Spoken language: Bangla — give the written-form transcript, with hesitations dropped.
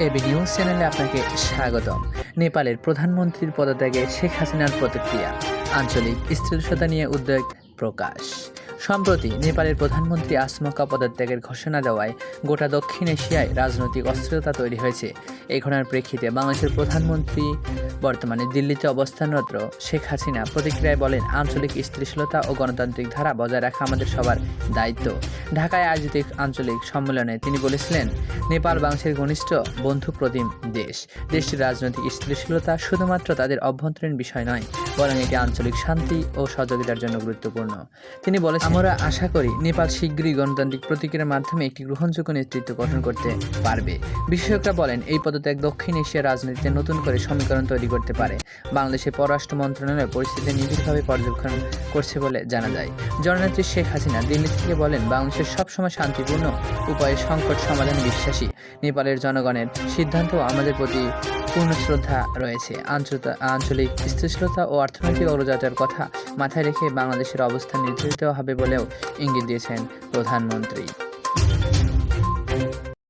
এবি নিউজ চ্যানেলে আপনাকে স্বাগতম। নেপালের প্রধানমন্ত্রীর পদত্যাগে শেখ হাসিনার প্রতিক্রিয়া, আঞ্চলিক স্থিতিশীলতা নিয়ে উদ্বেগ প্রকাশ। সম্প্রতি নেপালের প্রধানমন্ত্রী আচমকা পদত্যাগের ঘোষণা দেওয়ায় গোটা দক্ষিণ এশিয়ায় রাজনৈতিক অস্থিরতা তৈরি হয়েছে। এই ঘটনার প্রেক্ষিতে বাংলাদেশের প্রধানমন্ত্রী বর্তমানে দিল্লিতে অবস্থানরত শেখ হাসিনা প্রতিক্রিয়ায় বলেন, আঞ্চলিক স্থিতিশীলতা ও গণতান্ত্রিক ধারা বজায় রাখা আমাদের সবার দায়িত্ব। ঢাকায় আয়োজিত আঞ্চলিক সম্মেলনে তিনি বলেছিলেন, নেপাল বাংলাদেশের ঘনিষ্ঠ বন্ধু প্রতিম দেশ। দেশটির রাজনৈতিক স্থিতিশীলতা শুধুমাত্র তাদের অভ্যন্তরীণ বিষয় নয়, বরং এটি আঞ্চলিক শান্তি ও সহযোগিতার জন্য গুরুত্বপূর্ণ। তিনি বলেছেন, আমরা আশা করি নেপাল শীঘ্রই গণতান্ত্রিক প্রতিক্রিয়ার মাধ্যমে একটি গ্রহণযোগ্য নেতৃত্ব গঠন করতে পারবে। বিশেষজ্ঞরা বলেন, এই পদত্যাগ দক্ষিণ এশিয়ার রাজনীতিতে নতুন করে সমীকরণ তৈরি করতে পারে। বাংলাদেশের পররাষ্ট্র মন্ত্রণালয় পরিস্থিতি নিবিড়ভাবে পর্যবেক্ষণ করছে বলে জানা যায়। জননেত্রী শেখ হাসিনা দিল্লি থেকে বলেন, বাংলাদেশের সবসময় শান্তিপূর্ণ উপায়ে সংকট সমাধানে বিশ্বাসী। নেপালের জনগণের সিদ্ধান্তও আমাদের প্রতি পূর্ণ শ্রদ্ধা রয়েছে। আঞ্চলিক স্থিতিশীলতা ও অর্থনৈতিক অগ্রযাত্রার কথা মাথায় রেখে বাংলাদেশের অবস্থান নির্ধারিত হবে বলেও ইঙ্গিত দিয়েছেন প্রধানমন্ত্রী।